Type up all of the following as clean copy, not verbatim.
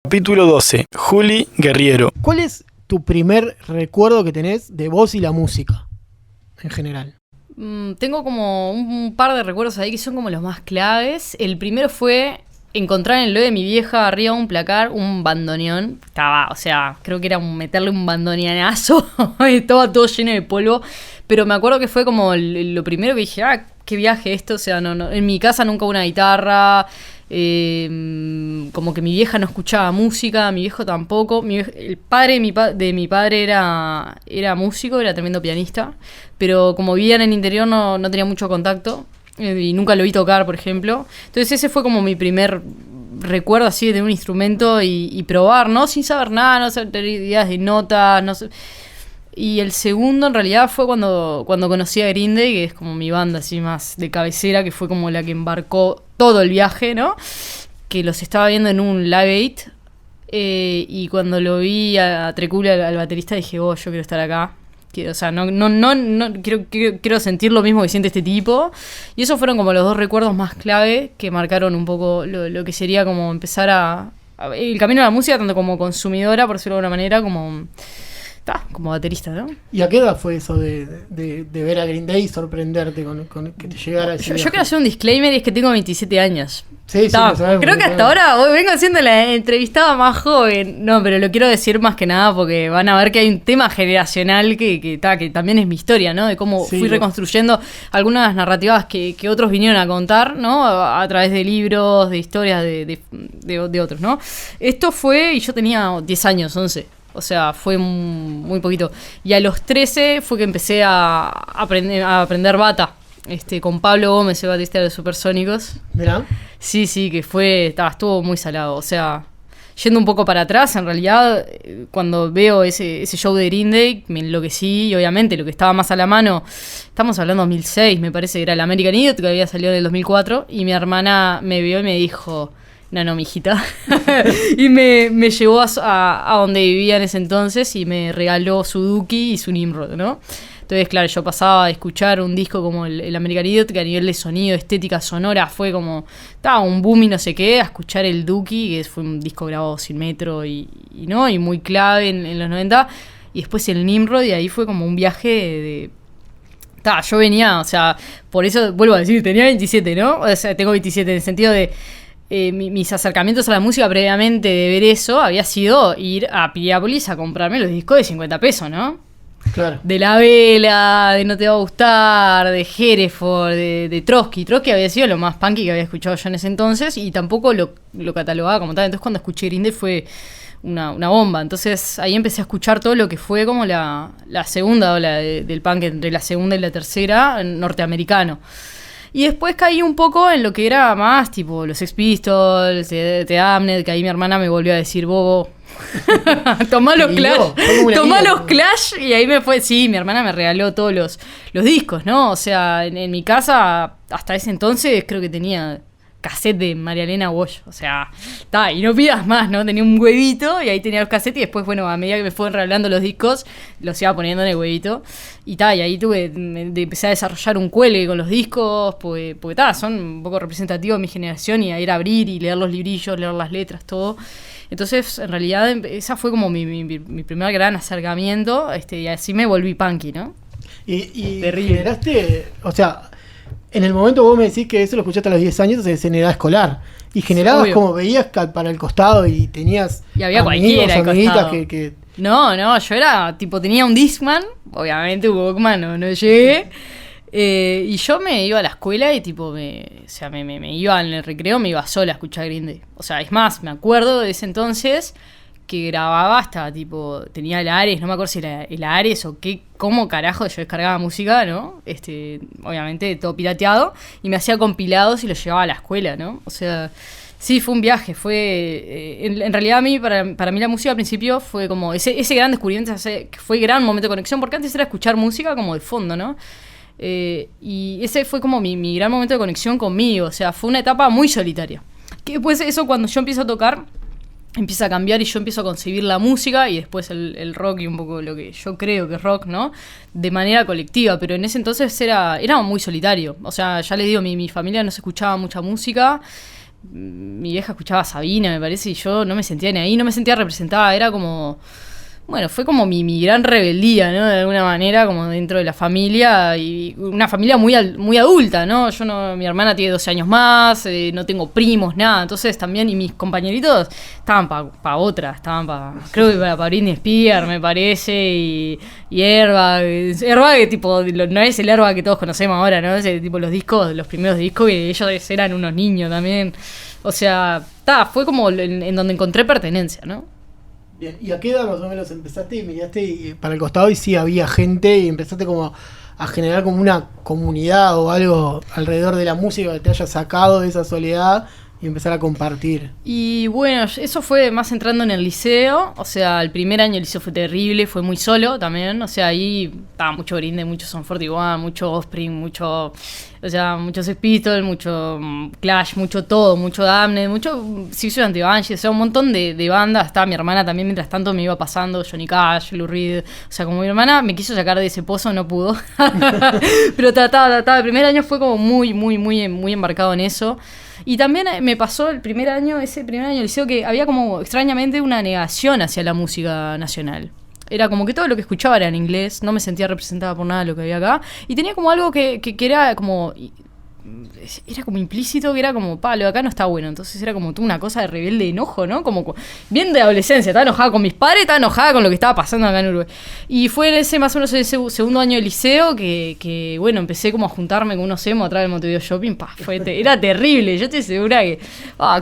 Capítulo 12. Juli Guerriero. ¿Cuál es tu primer recuerdo que tenés de vos y la música en general? Tengo como un par de recuerdos ahí que son como los más claves. El primero fue encontrar en lo de mi vieja arriba de un placar un bandoneón. Estaba, o sea, creo que era meterle un bandoneanazo. Estaba todo lleno de polvo. Pero me acuerdo que fue como lo primero que dije, qué viaje esto. O sea, no, en mi casa nunca hubo una guitarra. Como que mi vieja no escuchaba música, mi viejo tampoco. El padre de mi padre era músico, era tremendo pianista, pero como vivía en el interior no tenía mucho contacto y nunca lo vi tocar, por ejemplo. Entonces ese fue como mi primer recuerdo así de un instrumento y probar, ¿no? Sin saber nada, no tener ideas de notas, no sé. Y el segundo en realidad fue cuando conocí a Green Day, que es como mi banda así más de cabecera, que fue como la que embarcó todo el viaje, ¿no? Que los estaba viendo en un Live Aid, y cuando lo vi a Trecula, al baterista, dije, yo quiero estar acá. O sea, no quiero sentir lo mismo que siente este tipo. Y esos fueron como los dos recuerdos más clave que marcaron un poco lo que sería como empezar el camino a la música, tanto como consumidora, por decirlo de alguna manera, como baterista, ¿no? ¿Y a qué edad fue eso de ver a Green Day y sorprenderte con que te llegara ese viaje? Yo quiero hacer un disclaimer, y es que tengo 27 años. Sí, lo sabemos. Creo que hasta ahora vengo siendo la entrevistada más joven. No, pero lo quiero decir más que nada porque van a ver que hay un tema generacional que también es mi historia, ¿no? De cómo fui reconstruyendo algunas narrativas que otros vinieron a contar, ¿no? A través de libros, de historias de otros, ¿no? Esto fue, y yo tenía 10 años, 11. O sea, fue muy poquito. Y a los 13 fue que empecé a aprender bata. Con Pablo Gómez, el baterista de los Supersónicos. ¿Mirá? Sí, que estuvo muy salado. O sea, yendo un poco para atrás, en realidad, cuando veo ese show de Green Day, me enloquecí. Y obviamente lo que estaba más a la mano, estamos hablando de 2006, me parece que era el American Idiot, que había salido en el 2004. Y mi hermana me vio y me dijo, no, mijita. Y me llevó a donde vivía en ese entonces y me regaló su Duki y su Nimrod, ¿no? Entonces, claro, yo pasaba a escuchar un disco como el American Idiot, que a nivel de sonido, estética sonora, fue como, estaba un boom y no sé qué, a escuchar el Duki, que fue un disco grabado sin metro y muy clave en los 90, y después el Nimrod, y ahí fue como un viaje de... Yo venía, o sea, por eso vuelvo a decir, tenía 27, ¿no? O sea, tengo 27 en el sentido de... mis acercamientos a la música previamente de ver eso había sido ir a Piriápolis a comprarme los discos de 50 pesos, ¿no? Claro. De La Vela, de No Te Va a Gustar, de Hereford, de Trotsky. Trotsky había sido lo más punky que había escuchado yo en ese entonces y tampoco lo catalogaba como tal. Entonces cuando escuché Green Day fue una bomba. Entonces ahí empecé a escuchar todo lo que fue como la segunda ola del punk, entre la segunda y la tercera, norteamericano. Y después caí un poco en lo que era más tipo los Sex Pistols, The Damned, que ahí mi hermana me volvió a decir, bobo, tomá los Clash, y ahí me fue, sí, mi hermana me regaló todos los discos, ¿no? O sea, en mi casa, hasta ese entonces, creo que tenía cassette de María Elena Walsh, o sea, y no pidas más, ¿no? Tenía un huevito y ahí tenía los cassettes y después, bueno, a medida que me fueron regalando los discos, los iba poniendo en el huevito y ahí empecé a desarrollar un cuelgue con los discos, porque son un poco representativos de mi generación y a ir a abrir y leer los librillos, leer las letras, todo. Entonces, en realidad, esa fue como mi primer gran acercamiento, y así me volví punky, ¿no? Y generaste, o sea... En el momento vos me decís que eso lo escuchaste a los 10 años, es en edad escolar. Y generabas como veías para el costado y tenías y había amigos, amiguitas que... No, yo era, tenía un Discman, obviamente Walkman no llegué. Y yo me iba a la escuela y me iba en el recreo, me iba sola a escuchar Green Day. O sea, es más, me acuerdo de ese entonces que grababa hasta tenía el Ares, no me acuerdo si era el Ares o cómo carajo yo descargaba música, ¿no? Obviamente todo pirateado, y me hacía compilados y los llevaba a la escuela, ¿no? O sea, sí, fue un viaje, en realidad para mí la música al principio fue como ese gran descubrimiento, que fue gran momento de conexión, porque antes era escuchar música como de fondo, ¿no? Y ese fue como mi gran momento de conexión conmigo, o sea, fue una etapa muy solitaria. Que después eso, cuando yo empiezo a tocar, empieza a cambiar y yo empiezo a concebir la música y después el rock y un poco lo que yo creo que es rock, ¿no? De manera colectiva, pero en ese entonces era muy solitario. O sea, ya les digo, mi familia no se escuchaba mucha música. mi vieja escuchaba a Sabina, me parece, y yo no me sentía ni ahí, no me sentía representada, era como... Bueno, fue como mi gran rebeldía, ¿no? De alguna manera, como dentro de la familia, y una familia muy adulta, ¿no? Mi hermana tiene 12 años más, no tengo primos, nada, entonces también, y mis compañeritos estaban para otra, creo que para Britney Spears, me parece, y Airbag, que tipo, no es el Airbag que todos conocemos ahora, ¿no? Ese tipo, los primeros discos, que ellos eran unos niños también, o sea, fue como en donde encontré pertenencia, ¿no? Bien, ¿y a qué edad más o menos empezaste y miraste para el costado y sí había gente y empezaste como a generar como una comunidad o algo alrededor de la música que te haya sacado de esa soledad y empezar a compartir? Y bueno, eso fue más entrando en el liceo, o sea, el primer año el liceo fue terrible, fue muy solo también, o sea, ahí estaba mucho Green Day, mucho Son 41, mucho Offspring, mucho Sex Pistols, mucho Clash, mucho todo, mucho Damned, mucho Six Anti-Banshee, o sea, un montón de bandas. Estaba mi hermana también, mientras tanto me iba pasando Johnny Cash, Lou Reed, o sea, como mi hermana me quiso sacar de ese pozo, no pudo, pero trataba, el primer año fue como muy embarcado en eso. Y también me pasó ese primer año del liceo, que había como extrañamente una negación hacia la música nacional. Era como que todo lo que escuchaba era en inglés, no me sentía representada por nada de lo que había acá. Y tenía como algo que era como... Era como implícito, que era como, lo de acá no está bueno. Entonces era como una cosa de rebelde enojo, ¿no? Como bien de adolescencia. Estaba enojada con mis padres, estaba enojada con lo que estaba pasando acá en Uruguay. Y fue en ese más o menos ese segundo año de liceo que bueno, empecé como a juntarme con unos emos atrás del Montevideo Shopping. Era terrible. Yo estoy segura que,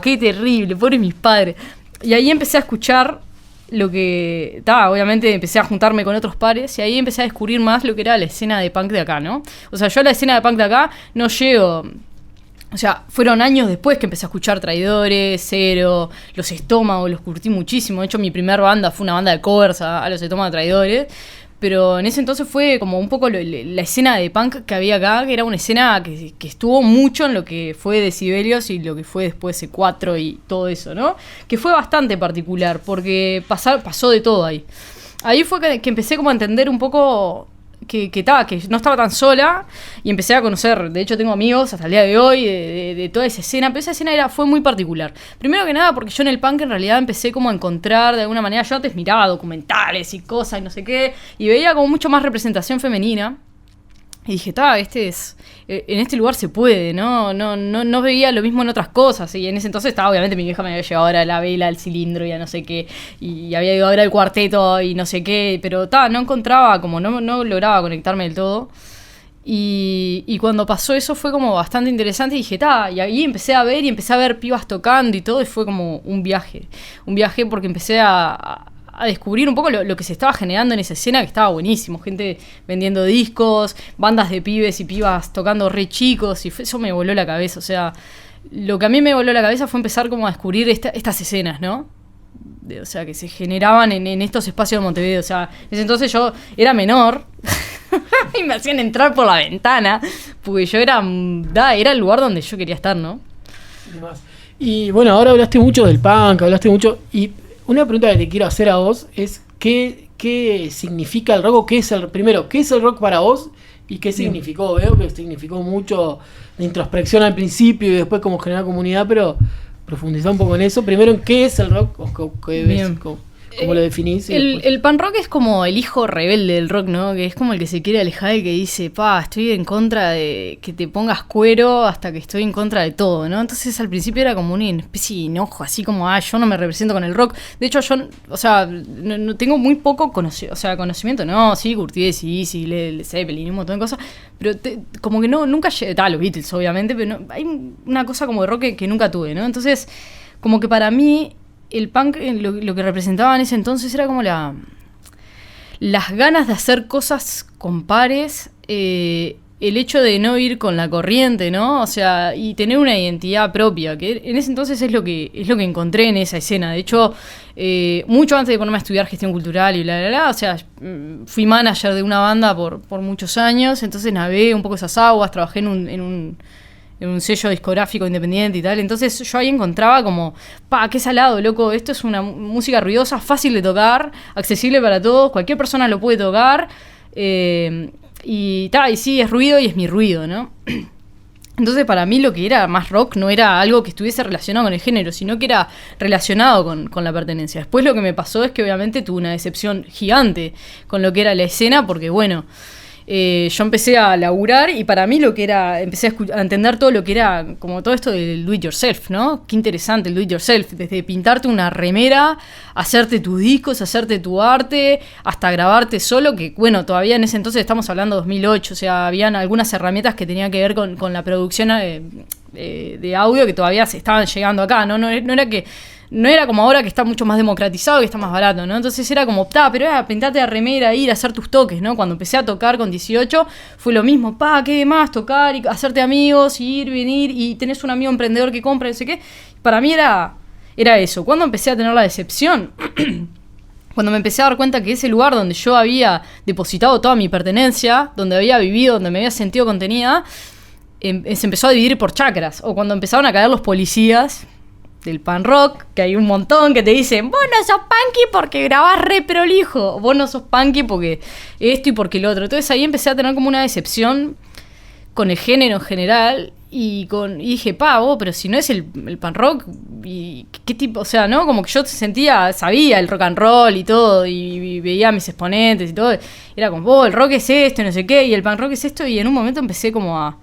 qué terrible, pobres mis padres. Y ahí empecé a escuchar lo que obviamente empecé a juntarme con otros pares y ahí empecé a descubrir más lo que era la escena de punk de acá, ¿no? O sea, yo a la escena de punk de acá no llego... O sea, fueron años después que empecé a escuchar Traidores, Cero, Los Estómagos, los curtí muchísimo. De hecho, mi primer banda fue una banda de covers a Los Estómagos, Traidores. Pero en ese entonces fue como un poco la escena de punk que había acá, que era una escena que estuvo mucho en lo que fue Decibelios y lo que fue después C4 y todo eso, ¿no? Que fue bastante particular, porque pasó de todo ahí. Ahí fue que empecé como a entender un poco que no estaba tan sola y empecé a conocer, de hecho tengo amigos hasta el día de hoy de toda esa escena, pero esa escena fue muy particular. Primero que nada porque yo en el punk en realidad empecé como a encontrar de alguna manera, yo antes miraba documentales y cosas y no sé qué, y veía como mucho más representación femenina. Y dije, en este lugar se puede, no veía lo mismo en otras cosas. Y en ese entonces obviamente mi vieja me había llevado ahora a la vela, al cilindro y a no sé qué. Y había ido a ver al cuarteto y no sé qué. Pero no encontraba, como no lograba conectarme del todo. Y cuando pasó eso fue como bastante interesante y dije, y ahí empecé a ver pibas tocando y todo. Y fue como un viaje porque empecé a descubrir un poco lo que se estaba generando en esa escena, que estaba buenísimo, gente vendiendo discos, bandas de pibes y pibas tocando re chicos, y eso me voló la cabeza. O sea, lo que a mí me voló la cabeza fue empezar como a descubrir estas escenas, ¿no? O sea, que se generaban en estos espacios de Montevideo. O sea, en ese entonces yo era menor y me hacían entrar por la ventana, porque yo era el lugar donde yo quería estar, ¿no? Y bueno, ahora hablaste mucho del punk, y una pregunta que te quiero hacer a vos es ¿qué significa el rock? ¿Qué es el rock para vos? ¿Y qué significó? Veo que significó mucho de introspección al principio y después como generar comunidad, pero profundizar un poco en eso. Primero, ¿en qué es el rock? ¿Cómo lo definís? El punk rock es como el hijo rebelde del rock, ¿no? Que es como el que se quiere alejar y que dice, estoy en contra de que te pongas cuero hasta que estoy en contra de todo, ¿no? Entonces al principio era como una especie de enojo, así como, yo no me represento con el rock. De hecho, yo, o sea, no tengo muy poco conocimiento, ¿no? Sí, curtí sí, Led Zeppelin y un montón de cosas, pero como que nunca llegué, los Beatles, obviamente, pero hay una cosa como de rock que nunca tuve, ¿no? Entonces, como que para mí el punk lo que representaba en ese entonces era como las ganas de hacer cosas con pares, el hecho de no ir con la corriente, ¿no? O sea, y tener una identidad propia, que en ese entonces es lo que encontré en esa escena. De hecho, mucho antes de ponerme a estudiar gestión cultural y o sea, fui manager de una banda por muchos años, entonces navegué un poco esas aguas, trabajé en un sello discográfico independiente y tal. Entonces yo ahí encontraba como, qué salado, loco, esto es una música ruidosa, fácil de tocar, accesible para todos, cualquier persona lo puede tocar, y sí, es ruido y es mi ruido, ¿no? Entonces para mí lo que era más rock no era algo que estuviese relacionado con el género, sino que era relacionado con la pertenencia. Después lo que me pasó es que obviamente tuve una decepción gigante con lo que era la escena, porque bueno, yo empecé a laburar y para mí lo que era, empecé a entender todo lo que era como todo esto del do it yourself, ¿no? Qué interesante el do it yourself, desde pintarte una remera, hacerte tus discos, hacerte tu arte, hasta grabarte solo, que bueno, todavía en ese entonces estamos hablando de 2008, o sea, habían algunas herramientas que tenían que ver con la producción de audio que todavía se estaban llegando acá, ¿no? No era que... No era como ahora que está mucho más democratizado y está más barato, ¿no? Entonces era como, pero era pintarte la remera, ir a hacer tus toques, ¿no? Cuando empecé a tocar con 18 fue lo mismo, ¿qué más? Tocar y hacerte amigos, y ir, venir, y tenés un amigo emprendedor que compra, no sé qué. Para mí era eso. Cuando empecé a tener la decepción, cuando me empecé a dar cuenta que ese lugar donde yo había depositado toda mi pertenencia, donde había vivido, donde me había sentido contenida, se empezó a dividir por chakras. O cuando empezaron a caer los policías del punk rock, que hay un montón que te dicen, vos no sos punky porque grabás re prolijo, vos no sos punky porque esto y porque lo otro. Entonces ahí empecé a tener como una decepción con el género en general y dije, pero si no es el punk rock, y qué tipo, o sea, ¿no? Como que yo sabía el rock and roll y todo, y veía a mis exponentes y todo, era como, el rock es esto, no sé qué, y el punk rock es esto, y en un momento empecé como a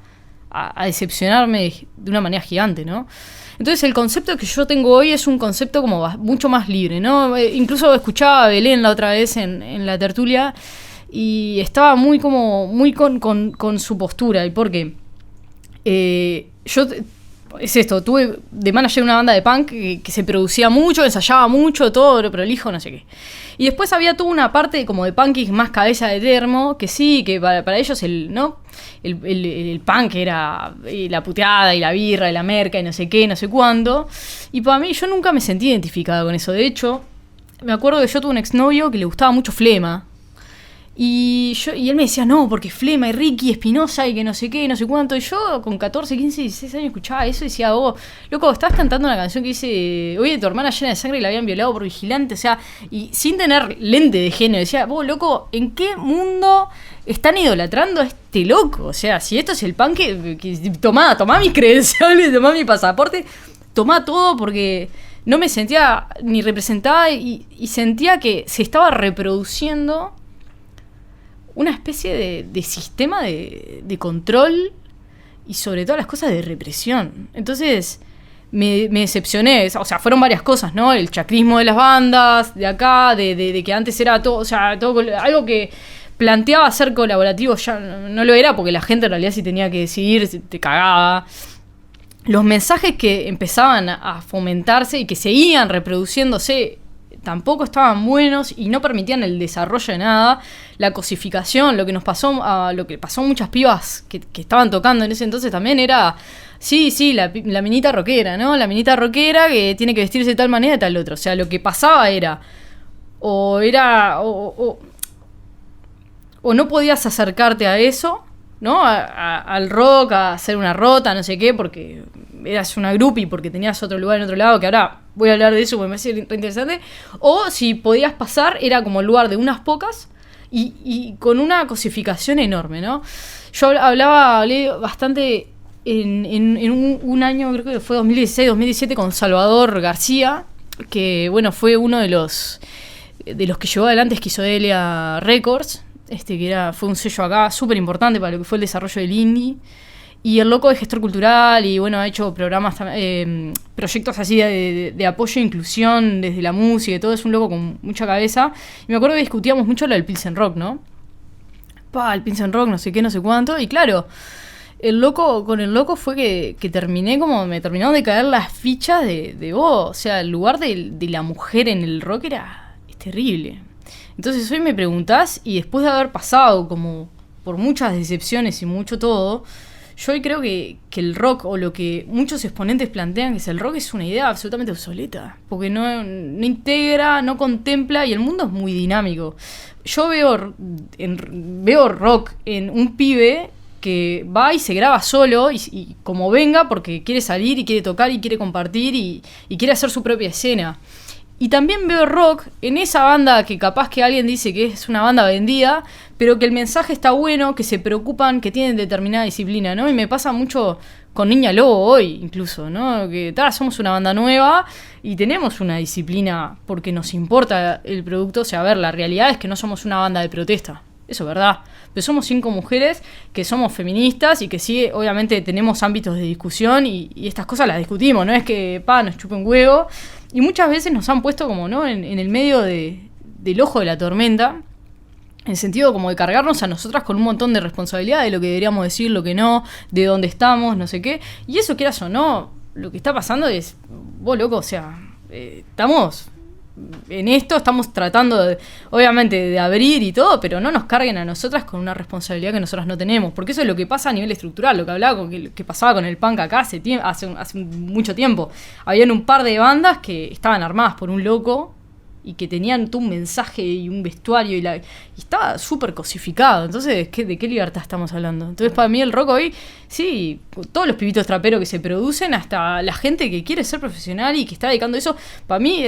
decepcionarme de una manera gigante, ¿no? Entonces el concepto que yo tengo hoy es un concepto como mucho más libre, ¿no? Incluso escuchaba a Belén la otra vez en la tertulia y estaba muy con su postura. ¿Y por qué? Es esto, tuve de manager una banda de punk que se producía mucho, ensayaba mucho, todo prolijo, no sé qué. Y después había toda una parte como de punk más cabeza de termo, que sí, que para ellos el punk era la puteada y la birra y la merca y no sé qué, no sé cuándo. Y para mí yo nunca me sentí identificada con eso. De hecho, me acuerdo que yo tuve un exnovio que le gustaba mucho Flema. Y él me decía, no, porque Flema y Ricky Espinosa y que no sé qué, no sé cuánto. Y yo con 14, 15, 16 años escuchaba eso y decía, loco, estabas cantando una canción que dice, oye, tu hermana llena de sangre y la habían violado por vigilante. O sea, y sin tener lente de género. Decía, loco, ¿en qué mundo están idolatrando a este loco? O sea, si esto es el punk, tomá mis credenciales, tomá mi pasaporte, tomá todo, porque no me sentía ni representada y sentía que se estaba reproduciendo una especie de sistema de control y sobre todo las cosas de represión. Entonces me decepcioné. O sea, fueron varias cosas, ¿no? El chacrismo de las bandas, de acá, de que antes era todo, o sea, todo algo que planteaba ser colaborativo ya no lo era, porque la gente en realidad si tenía que decidir te cagaba. Los mensajes que empezaban a fomentarse y que seguían reproduciéndose tampoco estaban buenos y no permitían el desarrollo de nada. La cosificación, lo que pasó a muchas pibas que estaban tocando en ese entonces también era, la minita rockera, ¿no? La minita rockera que tiene que vestirse de tal manera y tal otra. O sea, lo que pasaba era o no podías acercarte a eso, ¿no? Al rock, a hacer una rota, no sé qué, porque eras una groupie, porque tenías otro lugar en otro lado, que ahora voy a hablar de eso porque me parece interesante. O si podías pasar, era como el lugar de unas pocas y con una cosificación enorme, ¿no? Yo hablé bastante en un año, creo que fue 2016, 2017, con Salvador García, que bueno, fue uno de los que llevó adelante Esquizodelia Records, fue un sello acá súper importante para lo que fue el desarrollo del indie. Y el loco es gestor cultural y bueno, ha hecho programas, proyectos así de apoyo e inclusión desde la música y todo. Es un loco con mucha cabeza. Y me acuerdo que discutíamos mucho lo del Pilsen Rock, ¿no? El Pilsen Rock, no sé qué, no sé cuánto. Y claro, con el loco fue que me terminaron de caer las fichas de vos. O sea, el lugar de la mujer en el rock es terrible. Entonces hoy me preguntás, y después de haber pasado como por muchas decepciones y mucho todo, yo hoy creo que el rock, o lo que muchos exponentes plantean que es el rock, es una idea absolutamente obsoleta, porque no integra, no contempla, y el mundo es muy dinámico. Yo veo rock en un pibe que va y se graba solo y como venga, porque quiere salir y quiere tocar y quiere compartir y quiere hacer su propia escena. Y también veo rock en esa banda que capaz que alguien dice que es una banda vendida, pero que el mensaje está bueno, que se preocupan, que tienen determinada disciplina, ¿no? Y me pasa mucho con Niña Lobo hoy, incluso, ¿no? Que somos una banda nueva y tenemos una disciplina porque nos importa el producto. O sea, a ver, la realidad es que no somos una banda de protesta, eso es verdad. Pero somos 5 mujeres que somos feministas y que sí, obviamente tenemos ámbitos de discusión y estas cosas las discutimos, no es que nos chupe un huevo. Y muchas veces nos han puesto como, ¿no? En el medio del ojo de la tormenta, en el sentido como de cargarnos a nosotras con un montón de responsabilidad de lo que deberíamos decir, lo que no, de dónde estamos, no sé qué. Y eso, quieras o no, lo que está pasando es, vos loco, o sea, estamos en esto, estamos tratando obviamente de abrir y todo, pero no nos carguen a nosotras con una responsabilidad que nosotras no tenemos, porque eso es lo que pasa a nivel estructural, lo que hablaba que pasaba con el punk acá hace mucho tiempo. Habían un par de bandas que estaban armadas por un loco y que tenían todo un mensaje y un vestuario y estaba súper cosificado. Entonces, ¿de qué libertad estamos hablando? Entonces, para mí el rock hoy, sí, todos los pibitos traperos que se producen, hasta la gente que quiere ser profesional y que está dedicando eso, para mí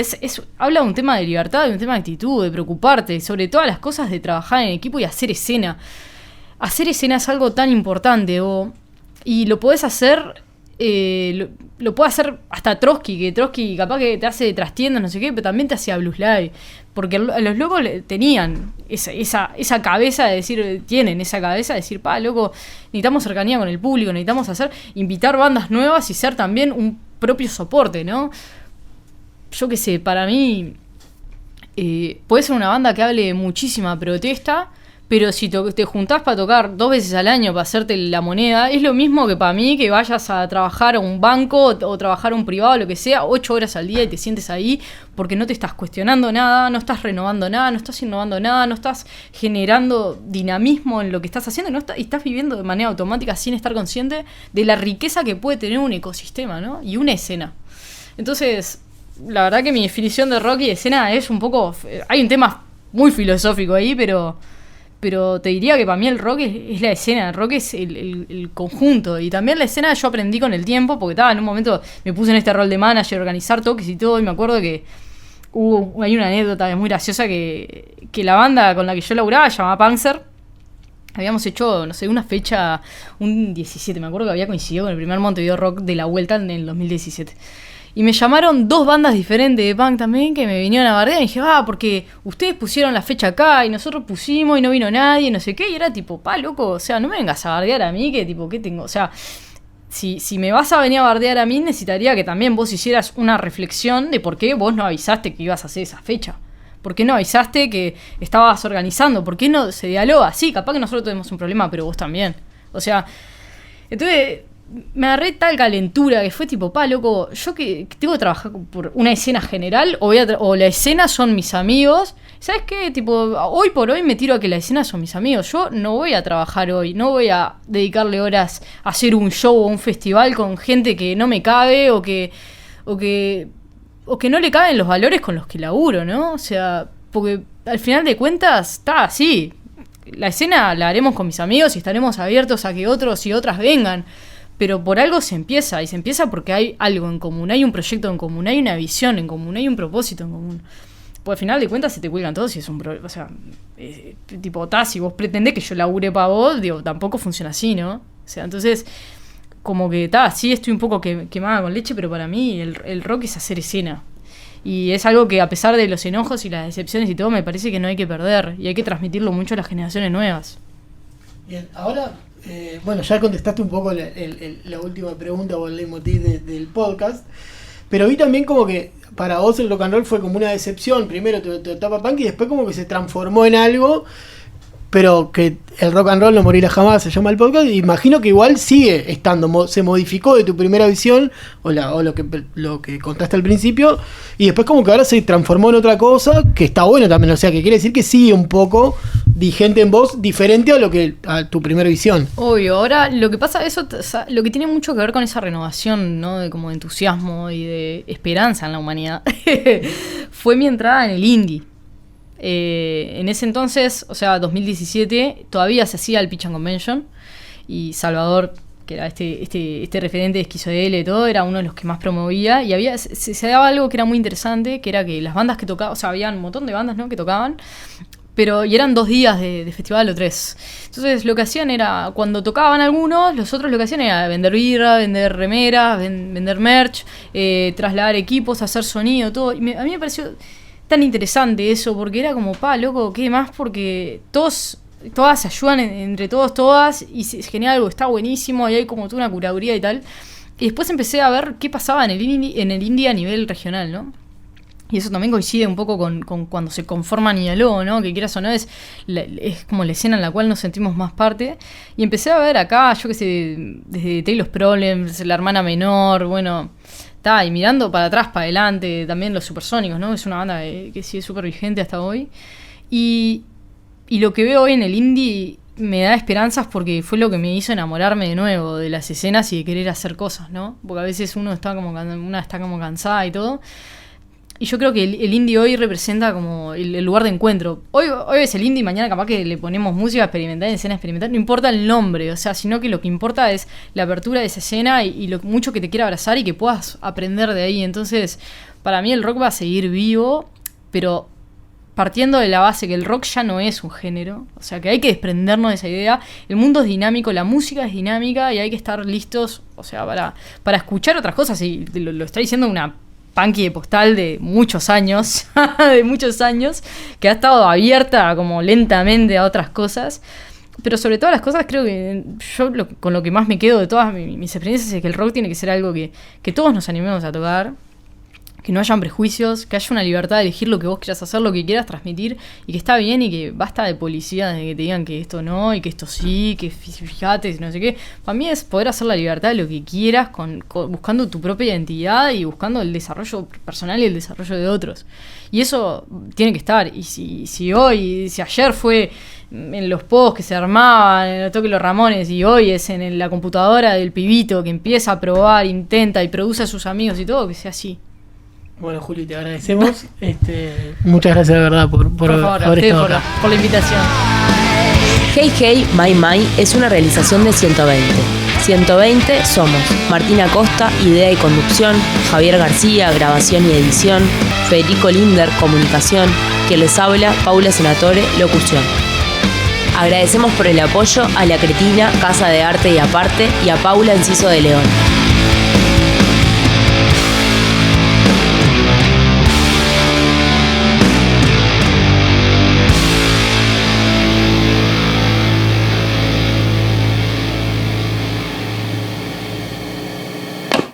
habla de un tema de libertad, de un tema de actitud, de preocuparte, sobre todas las cosas, de trabajar en equipo y hacer escena. Hacer escena es algo tan importante, y lo podés hacer... lo puede hacer hasta Trotsky, que Trotsky capaz que te hace trastiendas, no sé qué, pero también te hacía Blues Live, porque los locos tenían esa cabeza de decir, tienen esa cabeza de decir, loco, necesitamos cercanía con el público, necesitamos invitar bandas nuevas y ser también un propio soporte, ¿no? Yo qué sé, para mí puede ser una banda que hable de muchísima protesta, pero si te juntás para tocar 2 veces al año para hacerte la moneda, es lo mismo que para mí que vayas a trabajar a un banco o trabajar a un privado, lo que sea, 8 horas al día y te sientes ahí porque no te estás cuestionando nada, no estás renovando nada, no estás innovando nada, no estás generando dinamismo en lo que estás haciendo y estás viviendo de manera automática sin estar consciente de la riqueza que puede tener un ecosistema, ¿no? Y una escena. Entonces, la verdad que mi definición de rock y escena es un poco... Hay un tema muy filosófico ahí, pero te diría que para mí el rock es la escena, el rock es el conjunto. Y también la escena yo aprendí con el tiempo, porque en un momento me puse en este rol de manager, organizar toques y todo, y me acuerdo que hay una anécdota muy graciosa que la banda con la que yo laburaba, llamaba Panzer, habíamos hecho, no sé, una fecha, un 17, me acuerdo que había coincidido con el primer Montevideo Rock de la vuelta en el 2017. Y me llamaron 2 bandas diferentes de punk también que me vinieron a bardear y dije, porque ustedes pusieron la fecha acá y nosotros pusimos y no vino nadie, no sé qué, y era tipo, loco, o sea, no me vengas a bardear a mí, que tipo, ¿qué tengo? O sea, si me vas a venir a bardear a mí, necesitaría que también vos hicieras una reflexión de por qué vos no avisaste que ibas a hacer esa fecha. ¿Por qué no avisaste que estabas organizando? ¿Por qué no se dialoga? Sí, capaz que nosotros tenemos un problema, pero vos también. O sea, entonces... me agarré tal calentura que fue tipo, loco, yo que tengo que trabajar por una escena general o la escena son mis amigos. ¿Sabes qué? Tipo, hoy por hoy me tiro a que la escena son mis amigos. Yo no voy a trabajar hoy, no voy a dedicarle horas a hacer un show o un festival con gente que no me cabe o que no le caben los valores con los que laburo, ¿no? O sea, porque al final de cuentas está así. La escena la haremos con mis amigos y estaremos abiertos a que otros y otras vengan. Pero por algo se empieza, y se empieza porque hay algo en común, hay un proyecto en común, hay una visión en común, hay un propósito en común. Pues al final de cuentas se te cuelgan todos y es un problema. O sea, tipo, si vos pretendés que yo labure para vos, digo, tampoco funciona así, ¿no? O sea, entonces, como que sí estoy un poco quemada con leche, pero para mí el rock es hacer escena. Y es algo que a pesar de los enojos y las decepciones y todo, me parece que no hay que perder. Y hay que transmitirlo mucho a las generaciones nuevas. Bien, ahora... bueno, ya contestaste un poco la última pregunta o el leitmotiv del podcast, pero vi también como que para vos el rock and roll fue como una decepción, primero tu etapa punk y después como que se transformó en algo, pero que el rock and roll no morirá jamás, se llama el podcast, y imagino que igual sigue estando, se modificó de tu primera visión o lo que contaste al principio, y después como que ahora se transformó en otra cosa que está bueno también, o sea, que quiere decir que sigue un poco vigente en vos, diferente a tu primera visión. Obvio, ahora lo que pasa, lo que tiene mucho que ver con esa renovación, ¿no? De como de entusiasmo y de esperanza en la humanidad, fue mi entrada en el indie. En ese entonces, o sea, 2017, todavía se hacía el Pitch and Convention y Salvador, que era este referente de Esquizoidel y todo, era uno de los que más promovía, y se daba algo que era muy interesante, que era que las bandas que tocaban, o sea, había un montón de bandas, ¿no?, que tocaban, y eran 2 días de festival o 3. Entonces lo que hacían era, cuando tocaban algunos, los otros lo que hacían era vender birra, vender remeras, vender merch, trasladar equipos, hacer sonido, todo. Y a mí me pareció tan interesante eso, porque era como, loco, ¿qué más? Porque todas se ayudan entre todas, y se genera algo que está buenísimo, y hay como toda una curaduría y tal. Y después empecé a ver qué pasaba en el indie a nivel regional, ¿no? Y eso también coincide un poco con cuando se conforma Nialó, ¿no? Que quieras o no, es como la escena en la cual nos sentimos más parte. Y empecé a ver acá, yo qué sé, desde Taylor's Problems, La Hermana Menor, bueno, y mirando para atrás, para adelante, también los Supersónicos, ¿no? Es una banda que sigue súper vigente hasta hoy. Y lo que veo hoy en el indie me da esperanzas, porque fue lo que me hizo enamorarme de nuevo de las escenas y de querer hacer cosas, ¿no? Porque a veces una está como cansada y todo. Y yo creo que el indie hoy representa como el lugar de encuentro. Hoy es el indie, mañana capaz que le ponemos música experimental, escena experimental. No importa el nombre, o sea, sino que lo que importa es la apertura de esa escena y lo mucho que te quiera abrazar y que puedas aprender de ahí. Entonces, para mí el rock va a seguir vivo, pero partiendo de la base que el rock ya no es un género. O sea, que hay que desprendernos de esa idea. El mundo es dinámico, la música es dinámica y hay que estar listos, o sea, para escuchar otras cosas. Y lo está diciendo una punky de Postal de muchos años, que ha estado abierta como lentamente a otras cosas. Pero sobre todas las cosas, creo que yo con lo que más me quedo de todas mis experiencias es que el rock tiene que ser algo que todos nos animemos a tocar, que no hayan prejuicios, que haya una libertad de elegir lo que vos quieras hacer, lo que quieras transmitir, y que está bien, y que basta de policía de que te digan que esto no, y que esto sí, que fíjate, no sé qué. Para mí es poder hacer la libertad de lo que quieras, buscando tu propia identidad y buscando el desarrollo personal y el desarrollo de otros. Y eso tiene que estar. Y si ayer fue en los posts que se armaban, en el toque de los Ramones, y hoy es en la computadora del pibito que empieza a probar, intenta y produce a sus amigos y todo, que sea así. Bueno, Juli, te agradecemos. Muchas gracias de verdad por favor, haber estado acá. por la invitación. Hey Hey My My es una realización de 120. 120 somos Martina Costa, idea y conducción, Javier García, grabación y edición, Federico Linder, comunicación, quien les habla, Paula Senatore, locución. Agradecemos por el apoyo a La Cretina, Casa de Arte y Aparte, y a Paula Enciso de León.